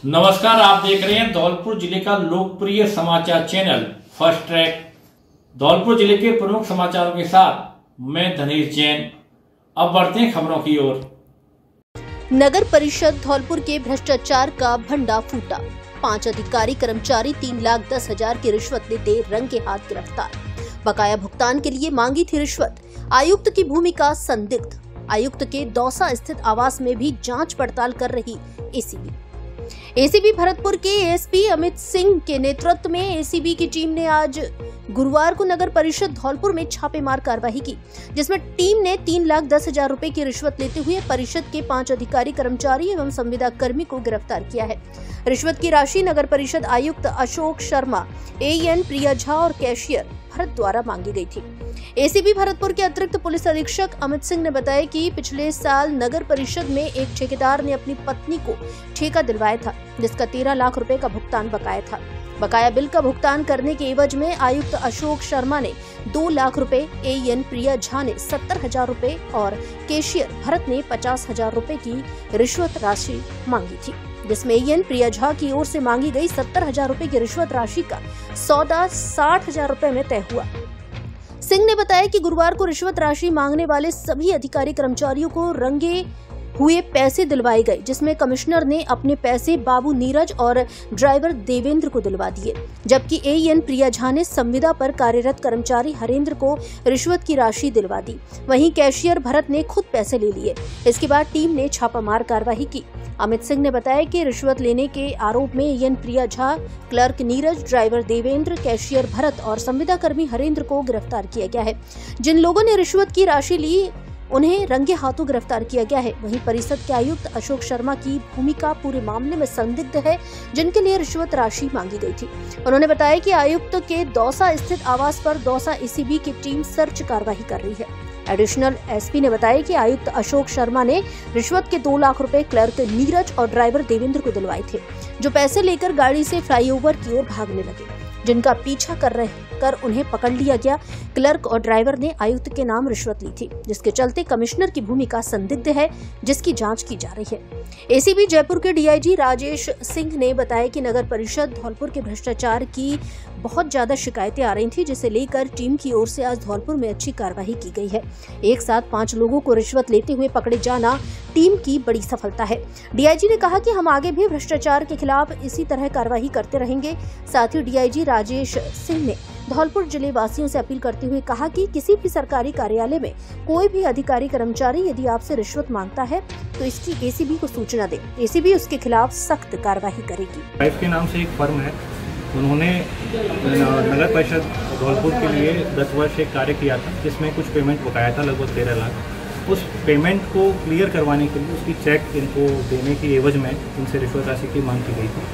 नमस्कार, आप देख रहे हैं धौलपुर जिले का लोकप्रिय समाचार चैनल फर्स्ट ट्रैक। धौलपुर जिले के प्रमुख समाचारों के साथ मैं धनेश जैन। अब बढ़ते हैं खबरों की ओर। नगर परिषद धौलपुर के भ्रष्टाचार का भंडा फूटा। 5 अधिकारी कर्मचारी 3,10,000 की रिश्वत लेते रंगे हाथ गिरफ्तार। बकाया भुगतान के लिए मांगी थी रिश्वत। आयुक्त की भूमिका संदिग्ध। आयुक्त के दौसा स्थित आवास में भी जांच पड़ताल कर रही एसीबी भरतपुर के एएसपी अमित सिंह के नेतृत्व में एसीबी की टीम ने आज गुरुवार को नगर परिषद धौलपुर में छापेमार कार्रवाई की, जिसमें टीम ने 3,10,000 रुपए की रिश्वत लेते हुए परिषद के 5 अधिकारी कर्मचारी एवं संविदा कर्मी को गिरफ्तार किया है। रिश्वत की राशि नगर परिषद आयुक्त अशोक शर्मा, एएन प्रिया झा और कैशियर भरत द्वारा मांगी गई थी। एसीबी भरतपुर के अतिरिक्त पुलिस अधीक्षक अमित सिंह ने बताया कि पिछले साल नगर परिषद में एक ठेकेदार ने अपनी पत्नी को ठेका दिलवाया था, जिसका 13 लाख रुपए का भुगतान बकाया था। बकाया बिल का भुगतान करने के एवज में आयुक्त अशोक शर्मा ने 2 लाख रुपए, एएन प्रिया झा ने 70,000 रुपए और कैशियर भरत ने 50,000 रुपए की रिश्वत राशि मांगी थी, जिसमें एएन प्रिया झा की ओर से मांगी गई 70,000 रुपए की रिश्वत राशि का सौदा 60,000 रुपए में तय हुआ। सिंह ने बताया कि गुरुवार को रिश्वत राशि मांगने वाले सभी अधिकारी कर्मचारियों को रंगे हुए पैसे दिलवाए गए, जिसमें कमिश्नर ने अपने पैसे बाबू नीरज और ड्राइवर देवेंद्र को दिलवा दिए, जबकि एएन प्रिया झा ने संविदा पर कार्यरत कर्मचारी हरेंद्र को रिश्वत की राशि दिलवा दी। वहीं कैशियर भरत ने खुद पैसे ले लिए। इसके बाद टीम ने छापामार कार्रवाई की। अमित सिंह ने बताया कि रिश्वत लेने के आरोप में A N Priya Jha, clerk Neeraj, driver Devendra, cashier Bharat और संविदा कर्मी हरेंद्र को गिरफ्तार किया गया है। जिन लोगों ने रिश्वत की राशि ली उन्हें रंगे हाथों गिरफ्तार किया गया है। वहीं परिषद के आयुक्त अशोक शर्मा की भूमिका पूरे मामले में संदिग्ध है, जिनके लिए रिश्वत राशि मांगी गई थी। उन्होंने बताया कि आयुक्त के दौसा स्थित आवास पर दौसा एसीबी की टीम सर्च कार्रवाई कर रही है। एडिशनल एसपी ने बताया कि आयुक्त अशोक शर्मा ने रिश्वत के 2 लाख रुपए क्लर्क नीरज और ड्राइवर देवेंद्र को दिलवाए थे, जो पैसे लेकर गाड़ी से फ्लाईओवर की ओर भागने लगे, जिनका पीछा कर उन्हें पकड़ लिया गया। क्लर्क और ड्राइवर ने आयुक्त के नाम रिश्वत ली थी, जिसके चलते कमिश्नर की भूमिका संदिग्ध है, जिसकी जांच की जा रही है। एसीबी जयपुर के डीआईजी राजेश सिंह ने बताया कि नगर परिषद धौलपुर के भ्रष्टाचार की बहुत ज्यादा शिकायतें आ रही थी, जिसे लेकर टीम की ओर से आज धौलपुर में अच्छी कार्रवाई की गई है। एक साथ 5 लोगों को रिश्वत लेते हुए पकड़े जाना टीम की बड़ी सफलता है। डीआईजी ने कहा कि हम आगे भी भ्रष्टाचार के खिलाफ इसी तरह कार्रवाई करते रहेंगे। साथ ही डीआईजी राजेश सिंह ने धौलपुर जिले वासियों से अपील करते हुए कहा कि किसी भी सरकारी कार्यालय में कोई भी अधिकारी कर्मचारी यदि आपसे रिश्वत मांगता है तो इसकी एसीबी को सूचना दे। एसीबी उसके खिलाफ सख्त कार्रवाई करेगी। फाइव के नाम से एक फर्म है, उन्होंने नगर परिषद धौलपुर के लिए 10 वर्ष एक कार्य किया था, जिसमें कुछ पेमेंट बकाया था, लगभग 13 लाख। उस पेमेंट को क्लियर करवाने के लिए उसकी चेक इनको देने की एवज में इनसे रिश्वत राशि की मांग की गई थी।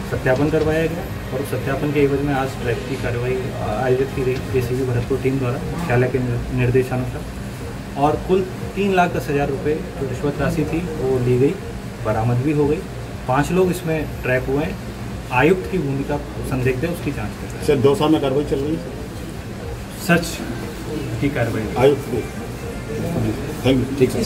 सत्यापन करवाया गया और उस सत्यापन के एवज में आज ट्रैक की कार्रवाई आयोजित की गई एसीबी भरतपुर टीम द्वारा मुख्यालय के निर्देशानुसार, और कुल 3,10,000 रुपये जो रिश्वत राशि थी वो ली गई, बरामद भी हो गई। 5 लोग इसमें ट्रैक हुए हैं। आयुक्त की भूमिका संदिग्ध है, उसकी जांच कर रहे हैं। सर, दौसा में कार्रवाई चल रही है, सर्च की कार्रवाई आयुक्त को। Thank you. ठीक है।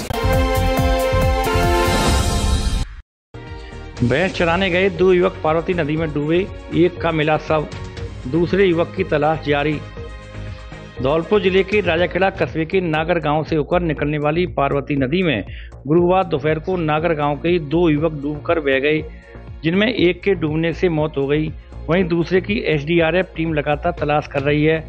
भैंस चराने गए 2 युवक पार्वती नदी में डूबे, एक का मिला शव, दूसरे युवक की तलाश जारी। धौलपुर जिले के राजाखेड़ा कस्बे के नागर गांव से होकर निकलने वाली पार्वती नदी में गुरुवार दोपहर को नागर गांव के 2 युवक डूबकर बह गए, जिनमें एक के डूबने से मौत हो गई। वहीं दूसरे की एसडीआरएफ टीम लगातार तलाश कर रही है।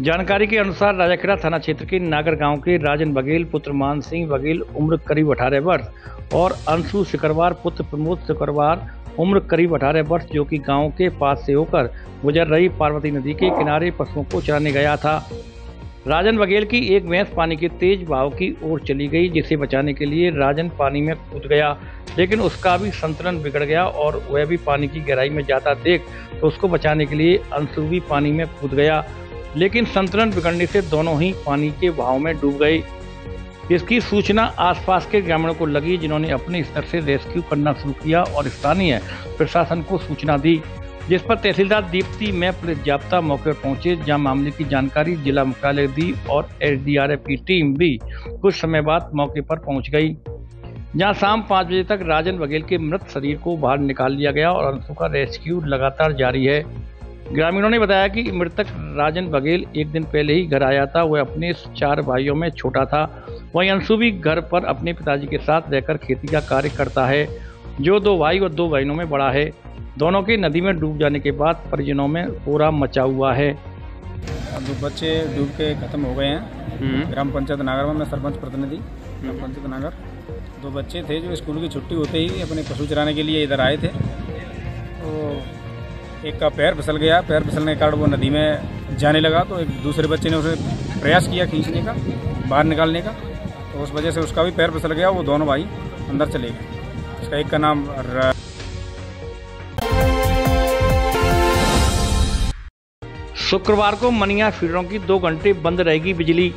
जानकारी के अनुसार राजाखेड़ा थाना क्षेत्र के नागर गांव के राजन बघेल पुत्र मान सिंह बघेल उम्र करीब 18 वर्ष और अंशु सिकरवार पुत्र प्रमोद सिकरवार उम्र करीब 18 वर्ष, जो कि गांव के पास से होकर गुजर रही पार्वती नदी के किनारे पशुओं को चराने गया था। राजन बघेल की एक भैंस पानी के तेज बहाव की ओर चली गई, जिसे बचाने के लिए राजन पानी में कूद गया, लेकिन उसका भी संतुलन बिगड़ गया और वह भी पानी की गहराई में जाता देख तो उसको बचाने के लिए अंशु भी पानी में कूद गया, लेकिन संतुलन बिगड़ने से दोनों ही पानी के बहाव में डूब गए। इसकी सूचना आसपास के ग्रामीणों को लगी, जिन्होंने अपने स्तर से रेस्क्यू करना शुरू किया और स्थानीय प्रशासन को सूचना दी, जिस पर तहसीलदार दीप्ति में पुलिस जाब्ता मौके पर पहुंचे, जहां मामले की जानकारी जिला मुख्यालय दी और एसडीआरएफ की टीम भी कुछ समय बाद मौके पर पहुंच गई। जहां शाम 5 बजे तक राजन बघेल के मृत शरीर को बाहर निकाल लिया गया और अंशु का रेस्क्यू लगातार जारी है। ग्रामीणों ने बताया कि मृतक राजन बघेल एक दिन पहले ही घर आया था। वह अपने 4 भाइयों में छोटा था। वहीं अंशु भी घर पर अपने पिताजी के साथ रहकर खेती का कार्य करता है, जो 2 भाई और 2 बहनों में बड़ा है। दोनों के नदी में डूब जाने के बाद परिजनों में कोहरा मचा हुआ है। 2 बच्चे डूब के खत्म हो गए हैं। ग्राम पंचायत नागर में मैं सरपंच प्रतिनिधि ग्राम पंचायत नागर। 2 बच्चे थे जो स्कूल की छुट्टी होते ही अपने पशु चराने के लिए इधर आए थे। तो एक का पैर फिसल गया। पैर फिसलने के कारण वो नदी में जाने लगा, तो एक दूसरे बच्चे ने उसे प्रयास किया खींचने का, बाहर निकालने का, तो उस वजह से उसका भी पैर फिसल गया। वो दोनों भाई अंदर चले गए। उसका एक का नाम शुक्रवार को मनिया फीडरों की 2 घंटे बंद रहेगी बिजली।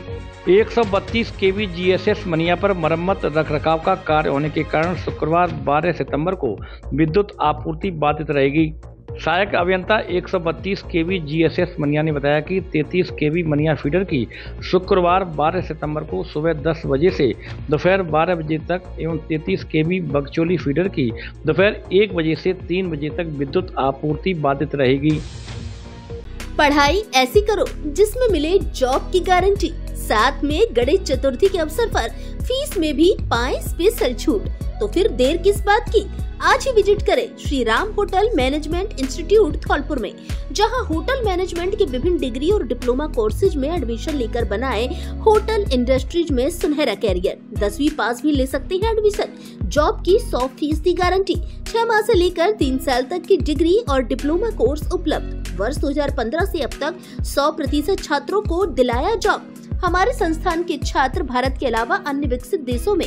132 kV GSS मनिया पर मरम्मत रखरखाव का कार्य होने के कारण शुक्रवार 12 सितंबर को विद्युत आपूर्ति बाधित रहेगी। सहायक अभियंता 132 kV GSS मनिया ने बताया कि 33 kV मनिया फीडर की शुक्रवार 12 सितंबर को सुबह 10 बजे से दोपहर 12 बजे तक एवं 33 kV बगचौली फीडर की दोपहर 1 बजे से 3 बजे तक विद्युत आपूर्ति बाधित रहेगी। पढ़ाई ऐसी करो जिसमें मिले जॉब की गारंटी, साथ में गणेश चतुर्थी के अवसर पर फीस में भी पाएं स्पेशल छूट। तो फिर देर किस बात की, आज ही विजिट करें Shri Ram hotel management institute Dholpur में, जहां होटल मैनेजमेंट के विभिन्न डिग्री और डिप्लोमा कोर्सेज में एडमिशन लेकर बनाए होटल इंडस्ट्रीज में सुनहरा कैरियर। 10वीं पास भी ले सकते हैं एडमिशन। जॉब की 100% गारंटी, 6 माह से लेकर 3 साल तक की डिग्री और डिप्लोमा कोर्स उपलब्ध। वर्ष 2015 से अब तक 100% छात्रों को दिलाया जॉब। हमारे संस्थान के छात्र भारत के अलावा अन्य विकसित देशों में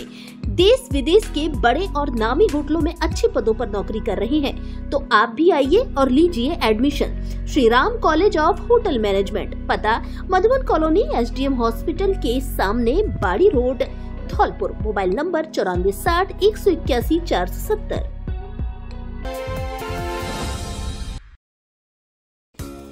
देश विदेश के बड़े और नामी होटलों में अच्छे पदों पर नौकरी कर रहे हैं। तो आप भी आइए और लीजिए admission. Shri Ram college of hotel management, पता मधुबन कॉलोनी, SDM हॉस्पिटल के सामने, बाड़ी रोड, धौलपुर। Mobile number 9460 181 470।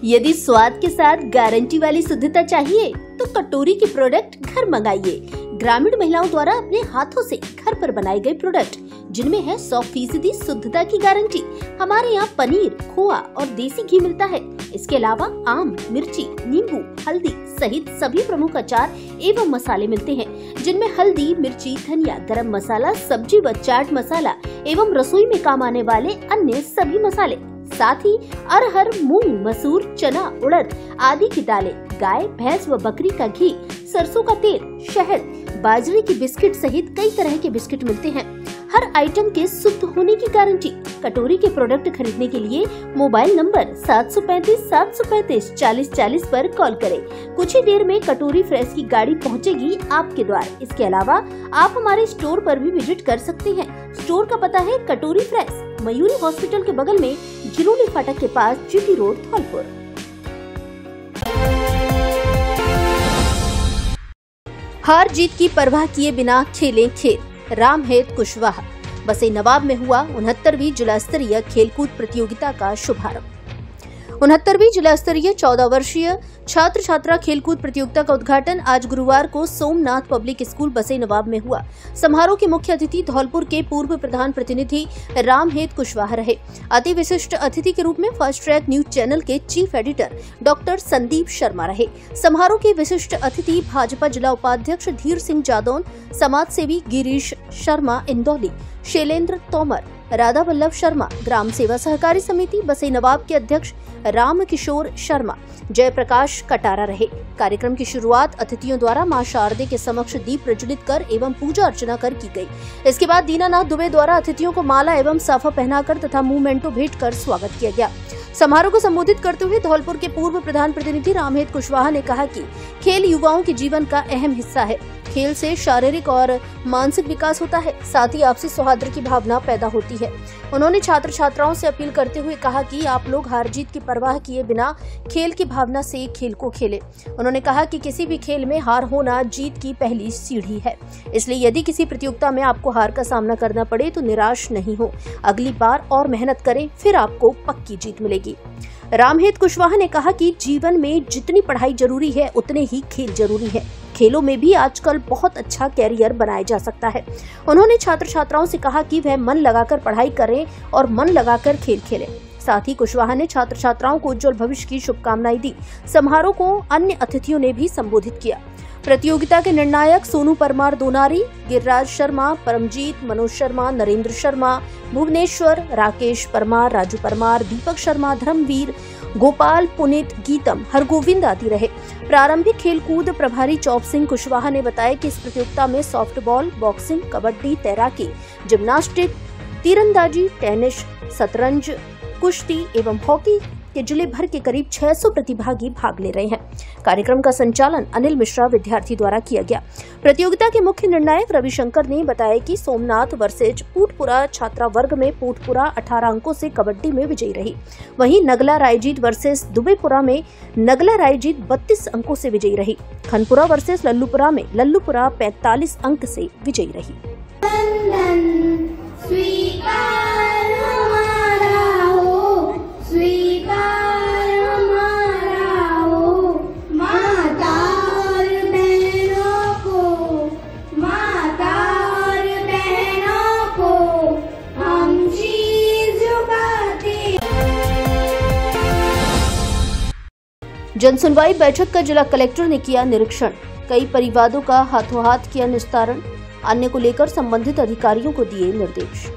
यदि स्वाद के साथ गारंटी वाली शुद्धता चाहिए तो कटोरी के प्रोडक्ट घर मंगाइए। ग्रामीण महिलाओं द्वारा अपने हाथों से घर पर बनाए गए प्रोडक्ट, जिनमें है 100% शुद्धता की गारंटी। हमारे यहाँ पनीर, खोआ और देसी घी मिलता है। इसके अलावा आम, मिर्ची, नींबू, हल्दी सहित सभी प्रमुख अचार एवं मसाले मिलते हैं, जिनमें हल्दी, मिर्ची, धनिया, गरम मसाला, सब्जी व चाट मसाला एवं रसोई में काम आने वाले अन्य सभी मसाले, साथ ही अरहर, मूंग, मसूर, चना, उड़द आदि की दालें, गाय, भैंस व बकरी का घी, सरसों का तेल, शहद, बाजरे की बिस्किट सहित कई तरह के बिस्किट मिलते हैं। हर आइटम के शुद्ध होने की गारंटी। कटोरी के प्रोडक्ट खरीदने के लिए मोबाइल नंबर 735 735 40 40 पर कॉल करें। कुछ ही देर में कटोरी फ्रेश की गाड़ी पहुंचेगी आपके द्वार। इसके अलावा आप हमारे स्टोर पर भी विजिट कर सकते हैं। स्टोर का पता है कटोरी फ्रेश, मयूरी हॉस्पिटल के बगल में, जिरोली फाटक के पास, GT रोड, धौलपुर। हार जीत की परवाह किए बिना खेलें खेल। रामहेत कुशवाहा। बसे नवाब में हुआ 69वीं जिला स्तरीय खेलकूद प्रतियोगिता का शुभारंभ। 69वीं जिला स्तरीय 14 वर्षीय छात्र छात्रा खेलकूद प्रतियोगिता का उद्घाटन आज गुरुवार को सोमनाथ पब्लिक स्कूल बसे नवाब में हुआ। समारोह के मुख्य अतिथि धौलपुर के पूर्व प्रधान प्रतिनिधि रामहेत कुशवाहा रहे। अति विशिष्ट अतिथि के रूप में फास्ट ट्रैक न्यूज चैनल के chief editor doctor Sandeep Sharma रहे। समारोह के विशिष्ट अतिथि भाजपा जिला उपाध्यक्ष धीर सिंह जादौन, समाज सेवी गिरीश शर्मा इंदौली, शैलेंद्र तोमर, राधा वल्लभ शर्मा, ग्राम सेवा सहकारी समिति बसे नवाब के अध्यक्ष राम किशोर शर्मा, जयप्रकाश कटारा रहे। कार्यक्रम की शुरुआत अतिथियों द्वारा मां शारदे के समक्ष दीप प्रज्वलित कर एवं पूजा अर्चना कर की गई। इसके बाद दीनानाथ दुबे द्वारा अतिथियों को माला एवं साफा पहनाकर तथा मूवमेंटो भेंट कर स्वागत किया गया। समारोह को संबोधित करते हुए धौलपुर के पूर्व प्रधान प्रतिनिधि रामहेत कुशवाहा ने कहा कि खेल युवाओं के जीवन का अहम हिस्सा है। खेल से शारीरिक और मानसिक विकास होता है, साथ ही आपसी सौहार्द की भावना पैदा होती है। उन्होंने छात्र छात्राओं से अपील करते हुए कहा कि आप लोग हार जीत की परवाह किए बिना खेल की भावना से खेल को खेलें। उन्होंने कहा कि किसी भी खेल में हार होना जीत की पहली सीढ़ी है, इसलिए यदि किसी प्रतियोगिता में आपको हार का सामना करना पड़े तो निराश नहीं हो, अगली बार और मेहनत करें, फिर आपको पक्की जीत मिलेगी। रामहेत कुशवाहा ने कहा कि जीवन में जितनी पढ़ाई जरूरी है उतने ही खेल जरूरी है। खेलों में भी आजकल बहुत अच्छा कैरियर बनाया जा सकता है। उन्होंने छात्र छात्राओं से कहा कि वह मन लगाकर पढ़ाई करें और मन लगाकर खेल खेलें। साथ ही कुशवाहा ने छात्र छात्राओं को उज्जवल भविष्य की शुभकामनाएं दी। समारोह को अन्य अतिथियों ने भी संबोधित किया। प्रतियोगिता के निर्णायक सोनू परमार दोनारी, गिरिराज शर्मा, परमजीत, मनोज शर्मा, नरेंद्र शर्मा, भुवनेश्वर, राकेश परमार, राजू परमार, दीपक शर्मा, धर्मवीर, गोपाल, पुनीत, गीतम, हरगोविंद आदि रहे। प्रारंभिक खेलकूद प्रभारी चौप सिंह कुशवाहा ने बताया कि इस प्रतियोगिता में सॉफ्टबॉल, बॉक्सिंग, कबड्डी, तैराकी, जिम्नास्टिक, तीरंदाजी, टेनिस, शतरंज, कुश्ती एवं हॉकी के जिले भर के करीब 600 प्रतिभागी भाग ले रहे हैं। कार्यक्रम का संचालन अनिल मिश्रा विद्यार्थी द्वारा किया गया। प्रतियोगिता के मुख्य निर्णायक रविशंकर ने बताया कि सोमनाथ वर्सेज पूटपुरा छात्रा वर्ग में पूटपुरा 18 अंकों से कबड्डी में विजयी रही। वहीं नगला रायजीत वर्सेस दुबेपुरा में नगला रायजीत 32 अंकों से विजयी रही। खनपुरा वर्सेस लल्लूपुरा में लल्लूपुरा 45 अंक से विजयी रही। जनसुनवाई बैठक का जिला कलेक्टर ने किया निरीक्षण। कई परिवादों का हाथों हाथ किया निस्तारण। अन्य को लेकर संबंधित अधिकारियों को दिए निर्देश।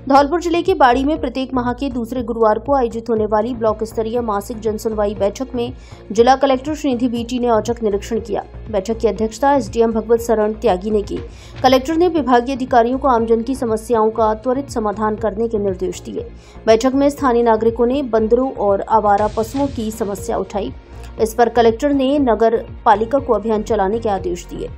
धौलपुर जिले के बाड़ी में प्रत्येक माह के दूसरे गुरुवार को आयोजित होने वाली ब्लॉक स्तरीय मासिक जनसुनवाई बैठक में जिला कलेक्टर श्रीनिधि बीटी ने औचक निरीक्षण किया। बैठक की अध्यक्षता एसडीएम भगवत शरण त्यागी ने की। कलेक्टर ने विभागीय अधिकारियों को आमजन की समस्याओं का त्वरित समाधान करने के निर्देश दिए। बैठक में स्थानीय नागरिकों ने बंदरों और आवारा पशुओं की समस्या उठाई। इस पर कलेक्टर ने नगर पालिका को अभियान चलाने के आदेश दिए।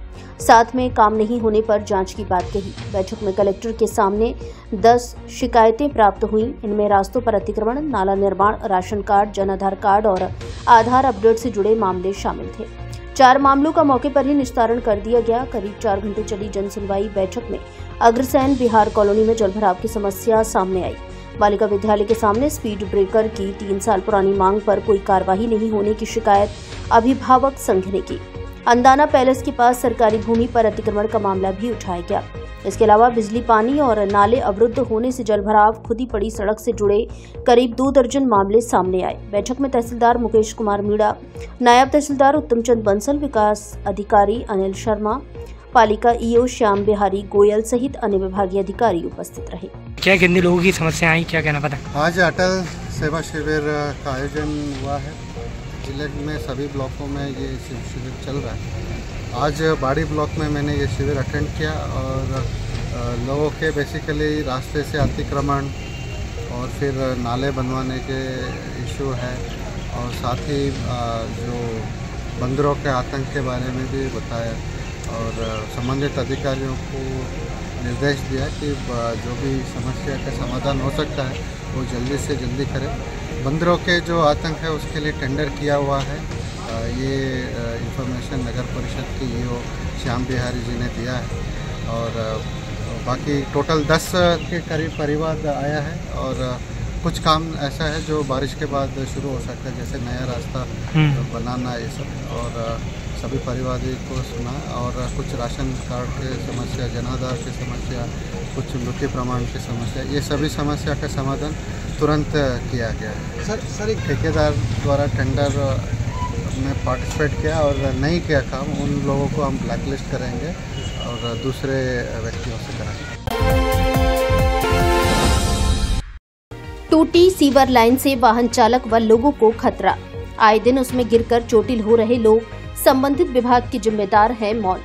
साथ में काम नहीं होने पर जांच की बात कही। बैठक में कलेक्टर के सामने 10 शिकायतें प्राप्त हुई। इनमें रास्तों पर अतिक्रमण, नाला निर्माण, ration card, Jan Aadhaar card और आधार अपडेट से जुड़े मामले शामिल थे। 4 मामलों का मौके पर ही निस्तारण कर दिया गया। करीब 4 घंटे चली जनसुनवाई बैठक में अग्रसेन बिहार कॉलोनी में जलभराव की समस्या सामने आई। बालिका विद्यालय के सामने स्पीड ब्रेकर की 3 साल पुरानी मांग पर कोई कार्रवाई नहीं होने की शिकायत अभिभावक संघ ने की। अंदाना पैलेस के पास सरकारी भूमि पर अतिक्रमण का मामला भी उठाया गया। इसके अलावा बिजली, पानी और नाले अवरुद्ध होने से जलभराव, खुदी पड़ी सड़क से जुड़े करीब 2 दर्जन मामले सामने आए। बैठक में तहसीलदार मुकेश कुमार मीणा, नायब तहसीलदार उत्तम चंद बंसल, विकास अधिकारी अनिल शर्मा, पालिका ईओ श्याम बिहारी गोयल सहित अन्य विभागीय अधिकारी उपस्थित रहे। क्या कितने लोगों की समस्या आई, क्या कहना पता? आज अटल सेवा शिविर का आयोजन हुआ है। जिले में सभी ब्लॉकों में ये शिविर चल रहा है। आज बाड़ी ब्लॉक में मैंने ये शिविर अटेंड किया और लोगों के बेसिकली रास्ते से अतिक्रमण और फिर नाले बनवाने के इशू है और साथ ही जो बंदरों के आतंक के बारे में भी बताया और संबंधित अधिकारियों को निर्देश दिया कि जो भी समस्या का समाधान हो सकता है वो जल्दी से जल्दी करें। बंदरों के जो आतंक है उसके लिए टेंडर किया हुआ है। ये इंफॉर्मेशन नगर परिषद की ईओ श्याम बिहारी जी ने दिया है और बाकी टोटल 10 के करीब परिवार आया है और कुछ काम ऐसा है जो बारिश के बाद शुरू हो सकता है, जैसे नया रास्ता बनाना ये सब, और सभी परिवादी को सुना और कुछ राशन कार्ड की समस्या, जनाधार की समस्या, कुछ मृत्यु प्रमाण की समस्या, ये सभी समस्या का समाधान तुरंत किया गया है। सर एक ठेकेदार द्वारा टेंडर में पार्टिसिपेट किया और नहीं किया काम, उन लोगों को हम ब्लैकलिस्ट करेंगे और दूसरे व्यक्तियों से कराएंगे। टूटी सीवर लाइन से वाहन चालक व लोगों को खतरा। आए दिन उसमें गिरकर चोटिल हो रहे लोग, संबंधित विभाग के जिम्मेदार है मौन।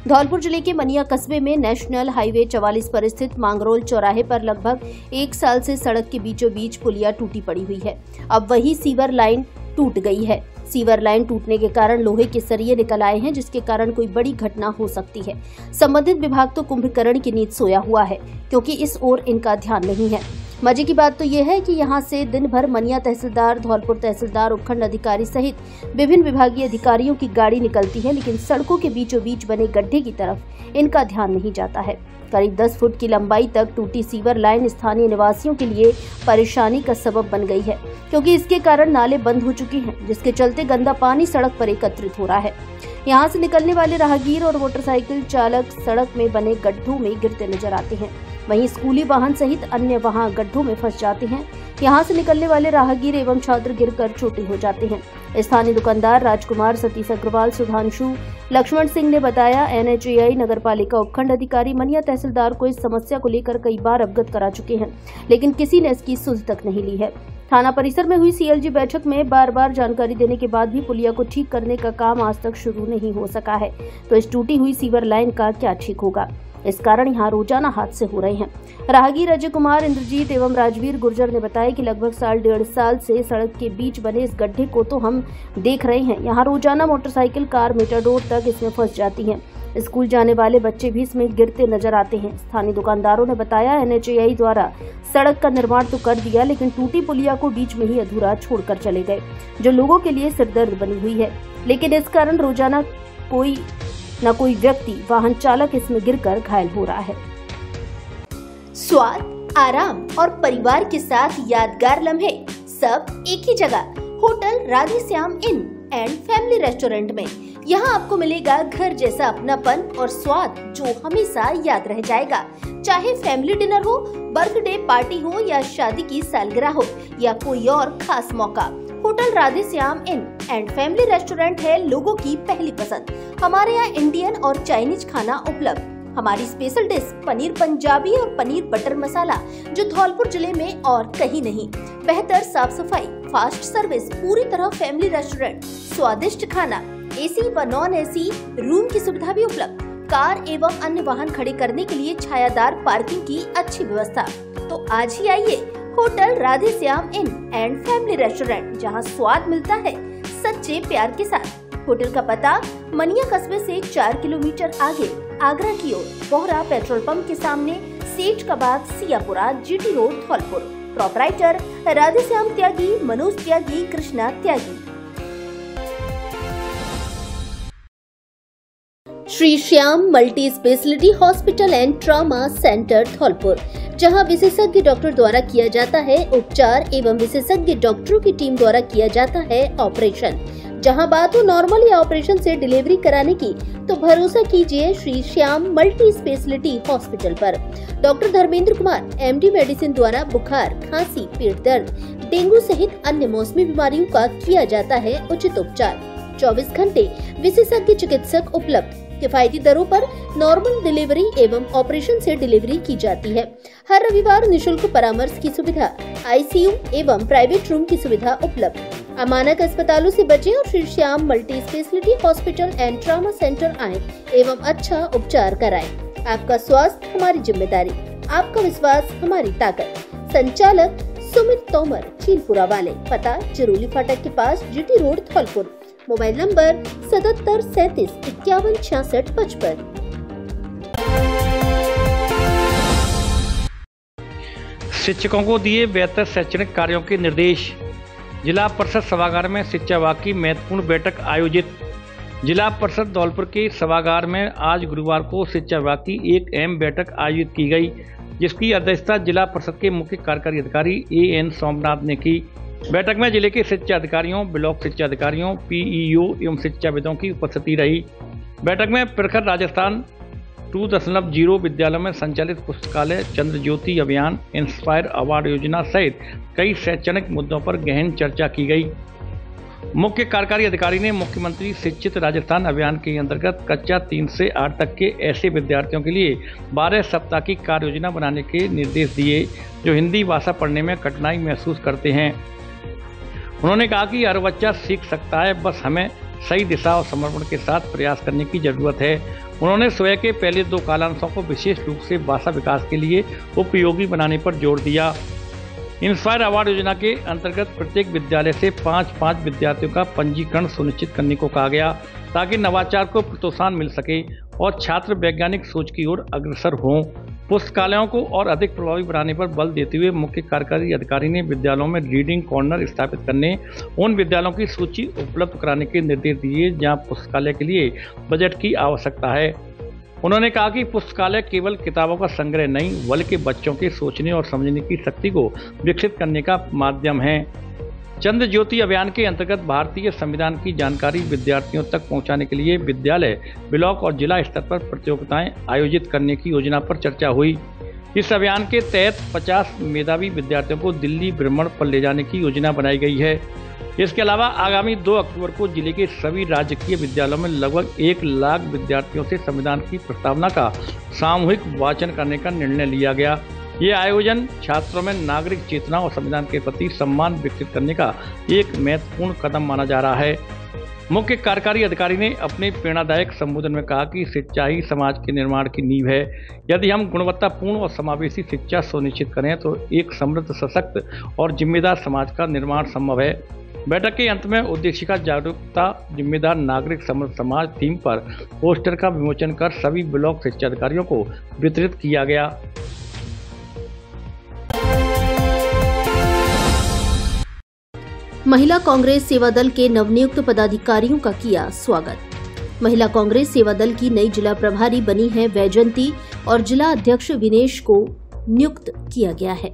धौलपुर जिले के मनिया कस्बे में नेशनल हाईवे 44 पर स्थित मांगरोल चौराहे पर लगभग 1 साल से सड़क के बीचों बीच पुलिया टूटी पड़ी हुई है। अब वही सीवर लाइन टूट गई है। सीवर लाइन टूटने के कारण लोहे के सरिये निकल आए हैं, जिसके कारण कोई बड़ी घटना हो सकती है। संबंधित विभाग तो कुंभकर्ण की नींद सोया हुआ है, क्योंकि इस ओर इनका ध्यान नहीं है। मजे की बात तो यह है कि यहाँ से दिन भर मनिया तहसीलदार, धौलपुर तहसीलदार, उपखंड अधिकारी सहित विभिन्न विभागीय अधिकारियों की गाड़ी निकलती है, लेकिन सड़कों के बीचों बीच बने गड्ढे की तरफ इनका ध्यान नहीं जाता है। करीब 10 फुट की लंबाई तक टूटी सीवर लाइन स्थानीय निवासियों के लिए परेशानी का सबब बन गई है, क्योंकि इसके कारण नाले बंद हो चुके हैं, जिसके चलते गंदा पानी सड़क पर एकत्रित हो रहा है। यहाँ से निकलने वाले राहगीर और मोटरसाइकिल चालक सड़क में बने गड्ढों में गिरते नजर आते हैं। वहीं स्कूली वाहन सहित अन्य वाहन गड्ढों में फंस जाते हैं। यहाँ से निकलने वाले राहगीर एवं छात्र गिरकर चोटिल हो जाते हैं। स्थानीय दुकानदार राजकुमार, सतीश अग्रवाल, सुधांशु, लक्ष्मण सिंह ने बताया, NHAI नगर पालिका उपखंड अधिकारी मनिया तहसीलदार को इस समस्या को लेकर कई बार अवगत करा चुके हैं, लेकिन किसी ने इसकी सुध तक नहीं ली है। थाना परिसर में हुई CLG बैठक में बार बार जानकारी देने के बाद भी पुलिया को ठीक करने का काम आज तक शुरू नहीं हो सका है, तो इस टूटी हुई सीवर लाइन का क्या ठीक होगा? इस कारण यहाँ रोजाना हादसे हो रहे हैं। राहगीर अजय कुमार, इंद्रजीत एवं राजवीर गुर्जर ने बताया कि लगभग 1.5 साल से सड़क के बीच बने इस गड्ढे को तो हम देख रहे हैं। यहाँ रोजाना मोटरसाइकिल, कार, मेटाडोर तक इसमें फंस जाती हैं। स्कूल जाने वाले बच्चे भी इसमें गिरते नजर आते हैं। स्थानीय दुकानदारों ने बताया, NHAI द्वारा सड़क का निर्माण तो कर दिया, लेकिन टूटी पुलिया को बीच में ही अधूरा छोड़कर चले गए, जो लोगों के लिए सिरदर्द बनी हुई है। लेकिन इस कारण रोजाना कोई न कोई व्यक्ति, वाहन चालक इसमें गिरकर घायल हो रहा है। स्वाद, आराम और परिवार के साथ यादगार लम्हे सब एक ही जगह, hotel Radhe Shyam in and family restaurant में। यहाँ आपको मिलेगा घर जैसा अपनापन और स्वाद जो हमेशा याद रह जाएगा। चाहे फैमिली डिनर हो, बर्थडे पार्टी हो या शादी की सालगिरह हो या कोई और खास मौका, hotel Radhe Shyam in and family restaurant है लोगों की पहली पसंद। हमारे यहाँ इंडियन और चाइनीज खाना उपलब्ध। हमारी स्पेशल डिश पनीर पंजाबी और पनीर बटर मसाला, जो धौलपुर जिले में और कहीं नहीं। बेहतर साफ सफाई, फास्ट सर्विस, पूरी तरह फैमिली रेस्टोरेंट, स्वादिष्ट खाना, AC व नॉन AC रूम की सुविधा भी उपलब्ध। कार एवं अन्य वाहन खड़े करने के लिए छायादार पार्किंग की अच्छी व्यवस्था। तो आज ही आइए hotel Radhe Shyam in and family restaurant, जहां स्वाद मिलता है सच्चे प्यार के साथ। होटल का पता मनिया कस्बे से 4 किलोमीटर आगे आगरा की ओर, बोहरा पेट्रोल पंप के सामने, सेठ का बाग, सियापुरा, GT road, Dholpur. Proprietor Radhe Shyam Tyagi, Manoj Tyagi, Krishna Tyagi. Shri Shyam multi speciality hospital and trauma centre, Dholpur, जहां विशेषज्ञ डॉक्टर द्वारा किया जाता है उपचार एवं विशेषज्ञ डॉक्टरों की टीम द्वारा किया जाता है ऑपरेशन। जहां बात हो नॉर्मल या ऑपरेशन से डिलीवरी कराने की, तो भरोसा कीजिए Shri Shyam multi speciality hospital पर। Doctor Dharmendra Kumar, MD medicine द्वारा बुखार, खांसी, पेट दर्द, डेंगू सहित अन्य मौसमी बीमारियों का किया जाता है उचित उपचार। 24 घंटे विशेषज्ञ चिकित्सक उपलब्ध। किफायती दरों पर नॉर्मल डिलीवरी एवं ऑपरेशन से डिलीवरी की जाती है। हर रविवार निशुल्क परामर्श की सुविधा, ICU एवं प्राइवेट रूम की सुविधा उपलब्ध। अमानक अस्पतालों से बचें और Shri Shyam multi speciality hospital and trauma centre आएं एवं अच्छा उपचार कराएं। आपका स्वास्थ्य हमारी जिम्मेदारी, आपका विश्वास हमारी ताकत। संचालक सुमित तोमर, चीलपुरा वाले, पता चिरोली फाटक के पास, GT road, Dholpur. Mobile number 77 37 51 66 55। शिक्षकों को दिए बेहतर शैक्षणिक कार्यों के निर्देश। जिला परिषद सभागार में शिक्षा विभाग की महत्वपूर्ण बैठक आयोजित। जिला परिषद धौलपुर के सभागार में आज गुरुवार को शिक्षा विभाग की एक अहम बैठक आयोजित की गई, जिसकी अध्यक्षता जिला परिषद के मुख्य कार्यकारी अधिकारी AN सोमनाथ ने की। बैठक में जिले के शिक्षा अधिकारियों, ब्लॉक शिक्षा अधिकारियों, PEO एवं शिक्षाविदों की उपस्थिति रही। बैठक में प्रखर राजस्थान 2.0 विद्यालयों में संचालित पुस्तकालय, चंद्र ज्योति अभियान, इंस्पायर अवार्ड योजना सहित कई शैक्षणिक मुद्दों पर गहन चर्चा की गई। मुख्य कार्यकारी अधिकारी ने मुख्यमंत्री शिक्षित राजस्थान अभियान के अंतर्गत कक्षा 3 से 8 तक के ऐसे विद्यार्थियों के लिए 12 सप्ताह की कार्य योजना बनाने के निर्देश दिए जो हिंदी भाषा पढ़ने में कठिनाई महसूस करते हैं। उन्होंने कहा कि हर बच्चा सीख सकता है, बस हमें सही दिशा और समर्पण के साथ प्रयास करने की जरूरत है। उन्होंने स्वयं के पहले 2 कालांशों को विशेष रूप से भाषा विकास के लिए उपयोगी बनाने पर जोर दिया। इंस्पायर अवार्ड योजना के अंतर्गत प्रत्येक विद्यालय से 5-5 विद्यार्थियों का पंजीकरण सुनिश्चित करने को कहा गया, ताकि नवाचार को प्रोत्साहन मिल सके और छात्र वैज्ञानिक सोच की ओर अग्रसर हों। पुस्तकालयों को और अधिक प्रभावी बनाने पर बल देते हुए मुख्य कार्यकारी अधिकारी ने विद्यालयों में रीडिंग कॉर्नर स्थापित करने, उन विद्यालयों की सूची उपलब्ध कराने के निर्देश दिए जहां पुस्तकालय के लिए बजट की आवश्यकता है। उन्होंने कहा कि पुस्तकालय केवल किताबों का संग्रह नहीं, बल्कि बच्चों के सोचने और समझने की शक्ति को विकसित करने का माध्यम है। चंद्र ज्योति अभियान के अंतर्गत भारतीय संविधान की जानकारी विद्यार्थियों तक पहुंचाने के लिए विद्यालय, ब्लॉक और जिला स्तर पर प्रतियोगिताएं आयोजित करने की योजना पर चर्चा हुई। इस अभियान के तहत 50 मेधावी विद्यार्थियों को दिल्ली भ्रमण पर ले जाने की योजना बनाई गई है। इसके अलावा आगामी 2 अक्टूबर को जिले के सभी राजकीय विद्यालयों में लगभग 1 लाख विद्यार्थियों से संविधान की प्रस्तावना का सामूहिक वाचन करने का निर्णय लिया गया। ये आयोजन छात्रों में नागरिक चेतना और संविधान के प्रति सम्मान विकसित करने का एक महत्वपूर्ण कदम माना जा रहा है। मुख्य कार्यकारी अधिकारी ने अपने प्रेरणादायक संबोधन में कहा कि शिक्षा ही समाज के निर्माण की नींव है। यदि हम गुणवत्तापूर्ण और समावेशी शिक्षा सुनिश्चित करें तो एक समृद्ध, सशक्त और जिम्मेदार समाज का निर्माण संभव है। बैठक के अंत में उद्देशिका जागरूकता, जिम्मेदार नागरिक, समृद्ध समाज थीम पर पोस्टर का विमोचन कर सभी ब्लॉक शिक्षा अधिकारियों को वितरित किया गया। महिला कांग्रेस सेवा दल के नवनियुक्त पदाधिकारियों का किया स्वागत। महिला कांग्रेस सेवा दल की नई जिला प्रभारी बनी है वैजयंती और जिला अध्यक्ष विनेश को नियुक्त किया गया है।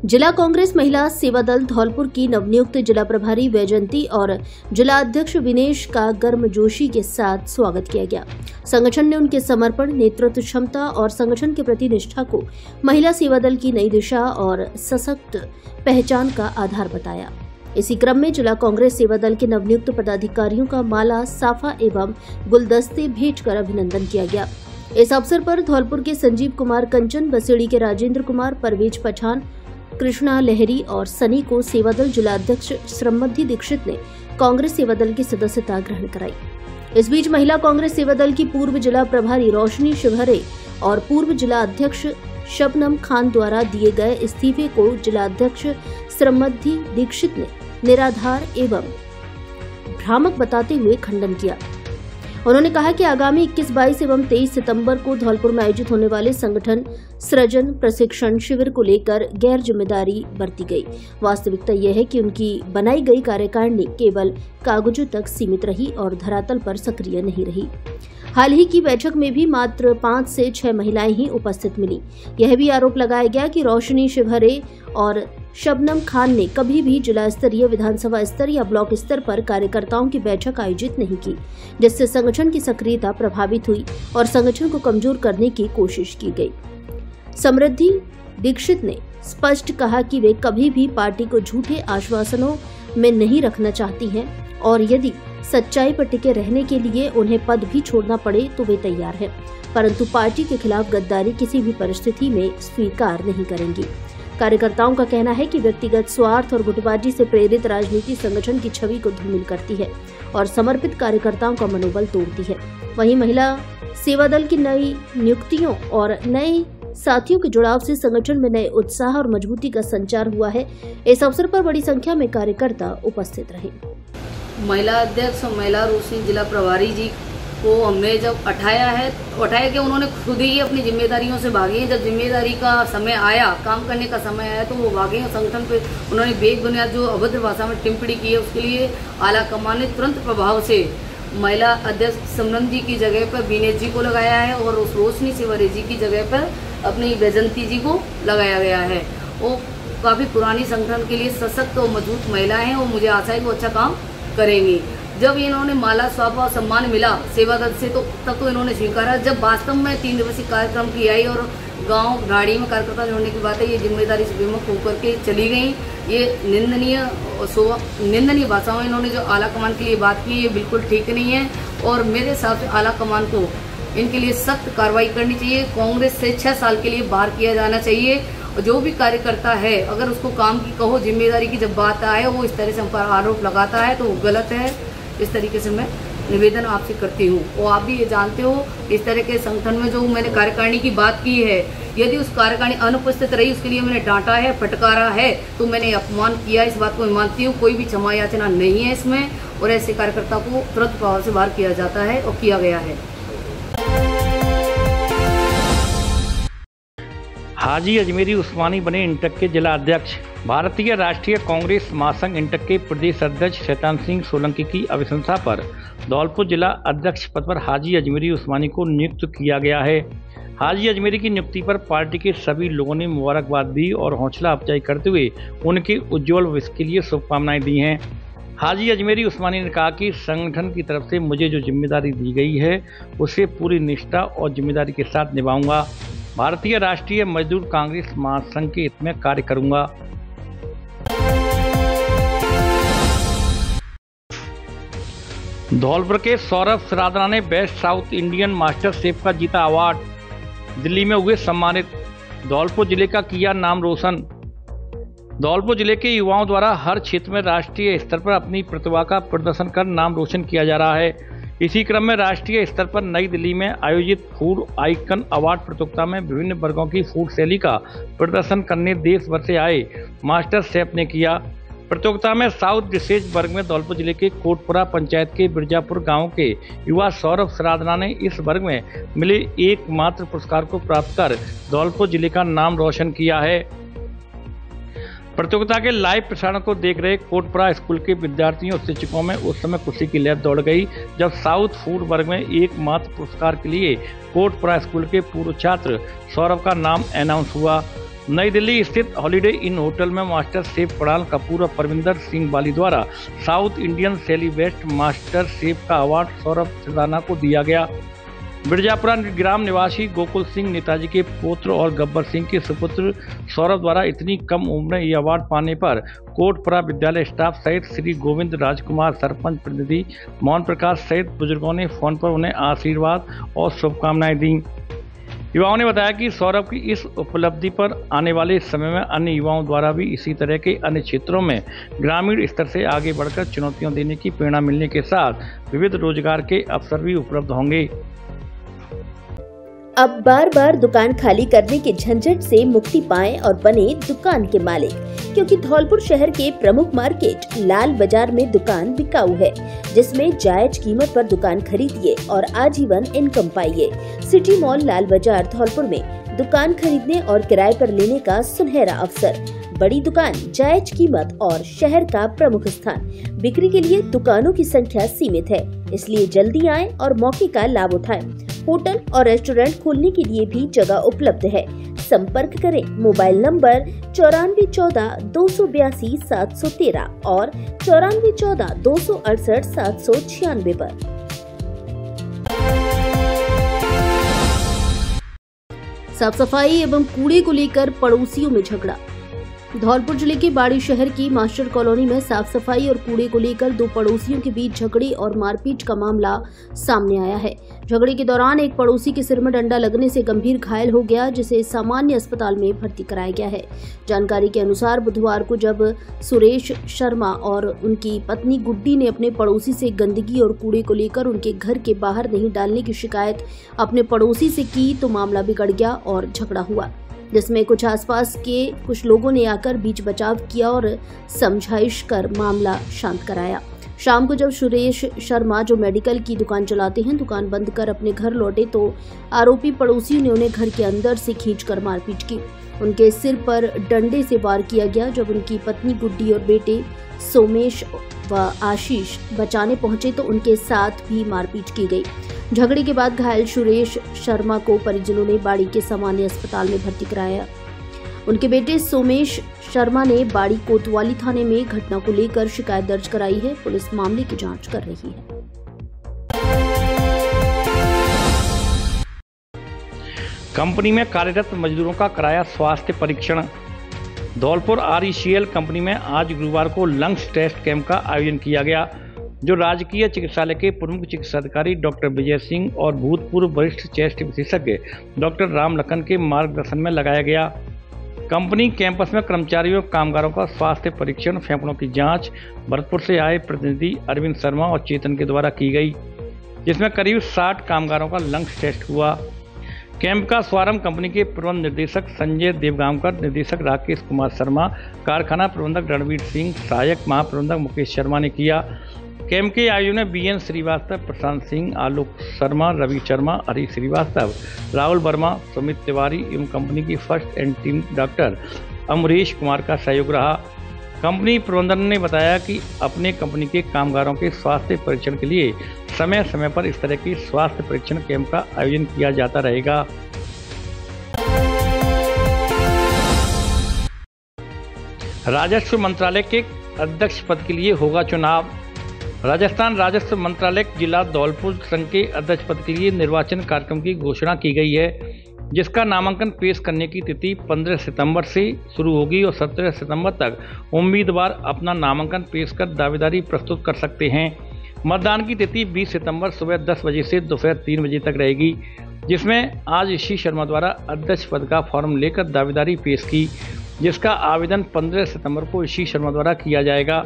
जिला कांग्रेस महिला सेवा दल धौलपुर की नवनियुक्त जिला प्रभारी वैजयंती और जिला अध्यक्ष विनेश का गर्मजोशी के साथ स्वागत किया गया। संगठन ने उनके समर्पण, नेतृत्व क्षमता और संगठन के प्रति निष्ठा को महिला सेवा दल की नई दिशा और सशक्त पहचान का आधार बताया। इसी क्रम में जिला कांग्रेस सेवा दल के नवनियुक्त पदाधिकारियों का माला, साफा एवं गुलदस्ते भेंट कर अभिनंदन किया गया। इस अवसर पर धौलपुर के संजीव कुमार कंचन, बसेड़ी के राजेंद्र कुमार, परवेज पठान, कृष्णा लहरी और सनी को सेवा दल जिला अध्यक्ष श्रममध्य दीक्षित ने कांग्रेस सेवा दल की सदस्यता ग्रहण कराई। इस बीच महिला कांग्रेस सेवा दल की पूर्व जिला प्रभारी रोशनी शिवहरे और पूर्व जिला अध्यक्ष शबनम खान द्वारा दिए गए इस्तीफे को जिला अध्यक्ष श्रममध्य दीक्षित ने निराधार एवं भ्रामक बताते हुए खंडन किया। उन्होंने कहा कि आगामी 21, 22 एवं 23 सितंबर को धौलपुर में आयोजित होने वाले संगठन सृजन प्रशिक्षण शिविर को लेकर गैर जिम्मेदारी बरती गई। वास्तविकता यह है कि उनकी बनाई गई कार्यकारिणी केवल कागजों तक सीमित रही और धरातल पर सक्रिय नहीं रही। हाल ही की बैठक में भी मात्र 5 से 6 महिलाएं ही उपस्थित मिली। यह भी आरोप लगाया गया कि रोशनी शिवहरे और शबनम खान ने कभी भी जिला स्तरीय, विधानसभा स्तर या ब्लॉक स्तर पर कार्यकर्ताओं की बैठक आयोजित नहीं की, जिससे संगठन की सक्रियता प्रभावित हुई और संगठन को कमजोर करने की कोशिश की गई। समृद्धि दीक्षित ने स्पष्ट कहा कि वे कभी भी पार्टी को झूठे आश्वासनों में नहीं रखना चाहती हैं और यदि सच्चाई पर टिके रहने के लिए उन्हें पद भी छोड़ना पड़े तो वे तैयार हैं, परंतु पार्टी के खिलाफ गद्दारी किसी भी परिस्थिति में स्वीकार नहीं करेंगी। कार्यकर्ताओं का कहना है कि व्यक्तिगत स्वार्थ और गुटबाजी से प्रेरित राजनीति संगठन की छवि को धूमिल करती है और समर्पित कार्यकर्ताओं का मनोबल तोड़ती है। वहीं महिला सेवा दल की नई नियुक्तियों और नए साथियों के जुड़ाव से संगठन में नए उत्साह और मजबूती का संचार हुआ है। इस अवसर पर बड़ी संख्या में कार्यकर्ता उपस्थित रहे। महिला अध्यक्ष और महिला रोशनी जिला प्रभारी जी को हमने जब उठाया कि उन्होंने खुद ही अपनी जिम्मेदारियों से भागी। जब जिम्मेदारी का समय आया, काम करने का समय आया तो वो भागे। संगठन पे उन्होंने बेबुनियाद जो अभद्र भाषा में टिप्पणी की है उसके लिए आला कमान ने तुरंत प्रभाव से महिला अध्यक्ष समरन जी की जगह पर विनेश जी को लगाया है और उस रोशनी शिवहरे जी की जगह पर अपनी वैजयंती जी को लगाया गया है। वो काफ़ी पुरानी संगठन के लिए सशक्त और मजबूत महिला हैं और मुझे आशा है कि वो अच्छा काम करेंगी। जब इन्होंने माला, स्वापा और सम्मान मिला सेवा दल से तो तब तो इन्होंने स्वीकारा। जब वास्तव में 3 दिवसीय कार्यक्रम की आई और गांव ढाड़ी में कार्यकर्ता जोड़ने की बात है, ये जिम्मेदारी से विमुख होकर के चली गई। ये निंदनीय भाषाओं इन्होंने जो आला कमान के लिए बात की ये बिल्कुल ठीक नहीं है और मेरे हिसाब से आला कमान को इनके लिए सख्त कार्रवाई करनी चाहिए। कांग्रेस से 6 साल के लिए बाहर किया जाना चाहिए। जो भी कार्यकर्ता है अगर उसको काम की कहो, जिम्मेदारी की जब बात आए वो इस तरह से हम पर आरोप लगाता है तो वो गलत है। इस तरीके से मैं निवेदन आपसे करती हूँ और आप भी ये जानते हो इस तरह के संगठन में जो मैंने कार्यकारिणी की बात की है, यदि उस कार्यकारिणी अनुपस्थित रही उसके लिए मैंने डांटा है, फटकारा है तो मैंने अपमान किया। इस बात को मैं मानती हूँ। कोई भी क्षमा याचना नहीं है इसमें और ऐसे कार्यकर्ता को तुरंत प्रभाव से बाहर किया जाता है और किया गया है। हाजी अजमेरी उस्मानी बने इंटक के जिला अध्यक्ष। भारतीय राष्ट्रीय कांग्रेस महासंघ इंटक के प्रदेश अध्यक्ष शैतान सिंह सोलंकी की अभिशंसा पर धौलपुर जिला अध्यक्ष पद पर हाजी अजमेरी उस्मानी को नियुक्त किया गया है। हाजी अजमेरी की नियुक्ति पर पार्टी के सभी लोगों ने मुबारकबाद दी और हौसला अफजाई करते हुए उनके उज्जवल भविष्य के लिए शुभकामनाएं दी हैं। हाजी अजमेरी उस्मानी ने कहा कि संगठन की तरफ से मुझे जो जिम्मेदारी दी गई है उसे पूरी निष्ठा और जिम्मेदारी के साथ निभाऊंगा। भारतीय राष्ट्रीय मजदूर कांग्रेस महासंघ के हित में कार्य करूंगा। धौलपुर के सौरभ सरादना ने best south Indian master chef का जीता अवार्ड। दिल्ली में हुए सम्मानित। धौलपुर जिले का किया नाम रोशन। धौलपुर जिले के युवाओं द्वारा हर क्षेत्र में राष्ट्रीय स्तर पर अपनी प्रतिभा का प्रदर्शन कर नाम रोशन किया जा रहा है। इसी क्रम में राष्ट्रीय स्तर पर नई दिल्ली में आयोजित फूड आइकन अवार्ड प्रतियोगिता में विभिन्न वर्गों की फूड शैली का प्रदर्शन करने देश भर से आए मास्टर शेफ ने किया। प्रतियोगिता में साउथ डिशेज वर्ग में धौलपुर जिले के कोटपुरा पंचायत के बिरजापुर गांव के युवा सौरभ सरादना ने इस वर्ग में मिले एकमात्र पुरस्कार को प्राप्त कर धौलपुर जिले का नाम रोशन किया है। प्रतियोगिता के लाइव प्रसारण को देख रहे कोटपुरा स्कूल के विद्यार्थियों और शिक्षकों में उस समय खुशी की लहर दौड़ गई जब साउथ फूड वर्ग में एकमात्र पुरस्कार के लिए कोटपुरा स्कूल के पूर्व छात्र सौरभ का नाम अनाउंस हुआ। नई दिल्ली स्थित हॉलिडे इन होटल में मास्टर शेफ पड़ाल कपूर और परविंदर सिंह बाली द्वारा साउथ इंडियन शैली बेस्ट मास्टर शेफ का अवार्ड सौरभ सरादना को दिया गया। बिरजापुरा ग्राम निवासी गोकुल सिंह नेताजी के पुत्र और गब्बर सिंह के सुपुत्र सौरभ द्वारा इतनी कम उम्र में ये अवार्ड पाने पर कोटपुरा विद्यालय स्टाफ सहित श्री गोविंद राजकुमार सरपंच प्रतिनिधि मोहन प्रकाश सहित बुजुर्गों ने फोन पर उन्हें आशीर्वाद और शुभकामनाएं दी। युवाओं ने बताया कि सौरभ की इस उपलब्धि पर आने वाले समय में अन्य युवाओं द्वारा भी इसी तरह के अन्य क्षेत्रों में ग्रामीण स्तर से आगे बढ़कर चुनौतियां देने की प्रेरणा मिलने के साथ विविध रोजगार के अवसर भी उपलब्ध होंगे। अब बार बार दुकान खाली करने के झंझट से मुक्ति पाएं और बने दुकान के मालिक, क्योंकि धौलपुर शहर के प्रमुख मार्केट लाल बाजार में दुकान बिकाऊ है, जिसमें जायज कीमत पर दुकान खरीदिए और आजीवन इनकम पाइए। सिटी मॉल लाल बाजार धौलपुर में दुकान खरीदने और किराए पर लेने का सुनहरा अवसर। बड़ी दुकान, जायज कीमत और शहर का प्रमुख स्थान। बिक्री के लिए दुकानों की संख्या सीमित है, इसलिए जल्दी आएं और मौके का लाभ उठाएं। होटल और रेस्टोरेंट खोलने के लिए भी जगह उपलब्ध है। संपर्क करें मोबाइल नंबर 9414 282 713 और 9414 268 796 पर। साफ सफाई एवं कूड़े को लेकर पड़ोसियों में झगड़ा। धौलपुर जिले के बाड़ी शहर की मास्टर कॉलोनी में साफ सफाई और कूड़े को लेकर दो पड़ोसियों के बीच झगड़े और मारपीट का मामला सामने आया है। झगड़े के दौरान एक पड़ोसी के सिर में डंडा लगने से गंभीर घायल हो गया, जिसे सामान्य अस्पताल में भर्ती कराया गया है। जानकारी के अनुसार बुधवार को जब सुरेश शर्मा और उनकी पत्नी गुड्डी ने अपने पड़ोसी से गंदगी और कूड़े को लेकर उनके घर के बाहर नहीं डालने की शिकायत अपने पड़ोसी से की तो मामला बिगड़ गया और झगड़ा हुआ, जिसमें कुछ आसपास के कुछ लोगों ने आकर बीच बचाव किया और समझाइश कर मामला शांत कराया। शाम को जब सुरेश शर्मा, जो मेडिकल की दुकान चलाते हैं, दुकान बंद कर अपने घर लौटे तो आरोपी पड़ोसियों ने उन्हें घर के अंदर से खींचकर मारपीट की। उनके सिर पर डंडे से वार किया गया। जब उनकी पत्नी गुड्डी और बेटे सोमेश व आशीष बचाने पहुंचे तो उनके साथ भी मारपीट की गई। झगड़े के बाद घायल सुरेश शर्मा को परिजनों ने बाड़ी के सामान्य अस्पताल में भर्ती कराया। उनके बेटे सोमेश शर्मा ने बाड़ी कोतवाली थाने में घटना को लेकर शिकायत दर्ज कराई है। पुलिस मामले की जांच कर रही है। कंपनी में कार्यरत मजदूरों का कराया स्वास्थ्य परीक्षण। धौलपुर RECL कंपनी में आज गुरुवार को लंग्स टेस्ट कैंप का आयोजन किया गया, जो राजकीय चिकित्सालय के प्रमुख चिकित्साधिकारी डॉक्टर विजय सिंह और भूतपूर्व वरिष्ठ चेस्ट विशेषज्ञ डॉक्टर राम लखन के मार्गदर्शन में लगाया गया। कंपनी कैंपस में कर्मचारियों और कामगारों का स्वास्थ्य परीक्षण, फेफड़ों की जांच भरतपुर से आए प्रतिनिधि अरविंद शर्मा और चेतन के द्वारा की गई, जिसमें करीब 60 कामगारों का लंग्स टेस्ट हुआ। कैंप का शुभारंभ कंपनी के प्रबंध निर्देशक संजय देवगांवकर, निर्देशक राकेश कुमार शर्मा, कारखाना प्रबंधक रणवीर सिंह, सहायक महाप्रबंधक मुकेश शर्मा ने किया। कैंप के आयोजन में BN श्रीवास्तव, प्रशांत सिंह, आलोक शर्मा, रवि शर्मा, हरी श्रीवास्तव, राहुल वर्मा, सुमित तिवारी एवं कंपनी की first and team doctor Amrish Kumar का सहयोग रहा। कंपनी प्रबंधन ने बताया कि अपने कंपनी के कामगारों के स्वास्थ्य परीक्षण के लिए समय समय पर इस तरह की स्वास्थ्य परीक्षण कैंप का आयोजन किया जाता रहेगा। राजस्व मंत्रालय के अध्यक्ष पद के लिए होगा चुनाव। राजस्थान राजस्व मंत्रालय जिला धौलपुर संघ के अध्यक्ष पद के लिए निर्वाचन कार्यक्रम की घोषणा की गई है, जिसका नामांकन पेश करने की तिथि 15 सितंबर से शुरू होगी और 17 सितंबर तक उम्मीदवार अपना नामांकन पेश कर दावेदारी प्रस्तुत कर सकते हैं। मतदान की तिथि 20 सितंबर सुबह 10 बजे से दोपहर 3 बजे तक रहेगी, जिसमें आज ऋषि शर्मा द्वारा अध्यक्ष पद का फॉर्म लेकर दावेदारी पेश की, जिसका आवेदन 15 सितंबर को ऋषि शर्मा द्वारा किया जाएगा।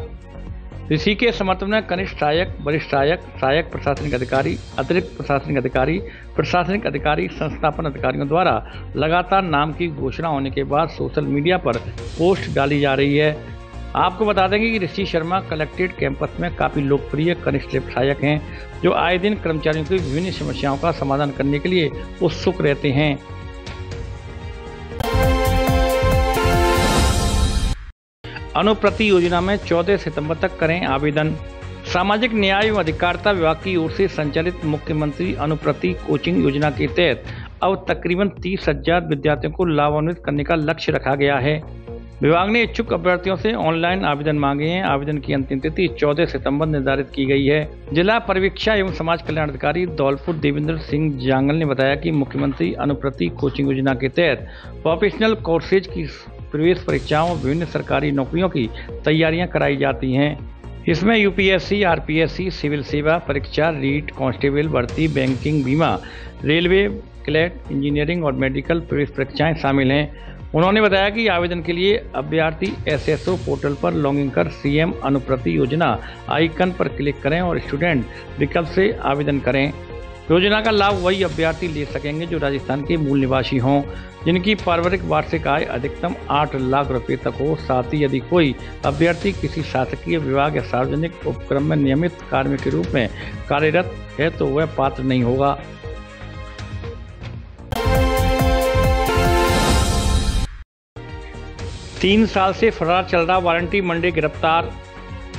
ऋषि के समर्थन में कनिष्ठ सहायक, वरिष्ठ सहायक, सहायक प्रशासनिक अधिकारी, अतिरिक्त प्रशासनिक अधिकारी, प्रशासनिक अधिकारी, संस्थापन अधिकारियों द्वारा लगातार नाम की घोषणा होने के बाद सोशल मीडिया पर पोस्ट डाली जा रही है। आपको बता देंगे कि ऋषि शर्मा कलेक्ट्रेट कैंपस में काफ़ी लोकप्रिय कनिष्ठ सहायक हैं, जो आए दिन कर्मचारियों की विभिन्न समस्याओं का समाधान करने के लिए उत्सुक रहते हैं। अनुप्रति योजना में 14 सितंबर तक करें आवेदन। सामाजिक न्याय एवं अधिकारिता विभाग की ओर से संचालित मुख्यमंत्री अनुप्रति कोचिंग योजना के तहत अब तकरीबन 30,000 विद्यार्थियों को लाभान्वित करने का लक्ष्य रखा गया है। विभाग ने इच्छुक अभ्यर्थियों से ऑनलाइन आवेदन मांगे हैं। आवेदन की अंतिम तिथि 14 सितंबर निर्धारित की गई है। जिला परिवीक्षा एवं समाज कल्याण अधिकारी धौलपुर देवेंद्र सिंह जांगल ने बताया कि मुख्यमंत्री अनुप्रति कोचिंग योजना के तहत प्रोफेशनल कोर्सेज की प्रवेश परीक्षाओं, विभिन्न सरकारी नौकरियों की तैयारियां कराई जाती हैं। इसमें यूपीएससी, आरपीएससी, सिविल सेवा परीक्षा, रीट, कांस्टेबल भर्ती, बैंकिंग, बीमा, रेलवे, क्लैट, इंजीनियरिंग और मेडिकल प्रवेश परीक्षाएं शामिल हैं। उन्होंने बताया कि आवेदन के लिए अभ्यर्थी एसएसओ पोर्टल पर लॉगिन कर सीएम अनुप्रति योजना आइकन पर क्लिक करें और स्टूडेंट विकल्प से आवेदन करें। योजना का लाभ वही अभ्यर्थी ले सकेंगे जो राजस्थान के मूल निवासी हों, जिनकी पारिवारिक वार्षिक आय अधिकतम 8 लाख रुपए तक हो। साथ ही यदि कोई अभ्यर्थी किसी शासकीय विभाग या सार्वजनिक उपक्रम में नियमित कार्मिक के रूप में कार्यरत है तो वह पात्र नहीं होगा। तीन साल से फरार चल रहा वारंटी मंडी गिरफ्तार।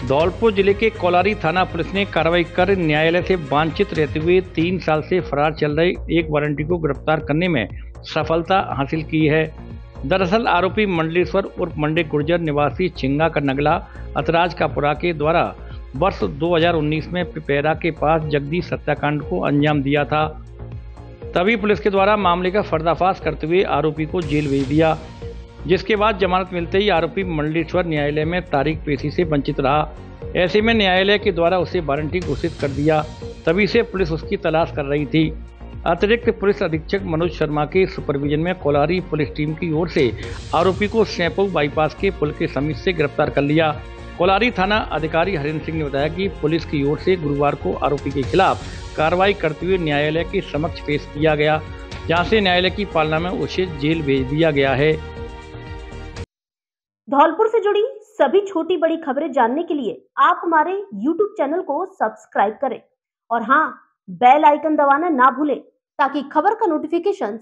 धौलपुर जिले के कोलारी थाना पुलिस ने कार्रवाई कर न्यायालय से वांछित रहते हुए 3 साल से फरार चल रहे एक वारंटी को गिरफ्तार करने में सफलता हासिल की है। दरअसल आरोपी मंडलेश्वर उर्फ मंडे गुर्जर निवासी छिंगा का नगला अतराज कापुरा के द्वारा वर्ष 2019 में पिपैरा के पास जगदीश हत्याकांड को अंजाम दिया था। तभी पुलिस के द्वारा मामले का पर्दाफाश करते हुए आरोपी को जेल भेज दिया, जिसके बाद जमानत मिलते ही आरोपी मंडलेश्वर न्यायालय में तारीख पेशी से वंचित रहा। ऐसे में न्यायालय के द्वारा उसे वारंटी घोषित कर दिया। तभी से पुलिस उसकी तलाश कर रही थी। अतिरिक्त पुलिस अधीक्षक मनोज शर्मा के सुपरविजन में कोलारी पुलिस टीम की ओर से आरोपी को सैंपू बाईपास के पुल के समीप से गिरफ्तार कर लिया। कोलारी थाना अधिकारी हरेंद्र सिंह ने बताया कि पुलिस की ओर से गुरुवार को आरोपी के खिलाफ कार्रवाई करते हुए न्यायालय के समक्ष पेश किया गया, जहाँ से न्यायालय की पालना में उसे जेल भेज दिया गया है। धौलपुर से जुड़ी सभी छोटी बड़ी खबरें जानने के लिए आप हमारे YouTube चैनल को सब्सक्राइब करें और हाँ, बेल आइकन दबाना ना भूलें ताकि खबर का नोटिफिकेशन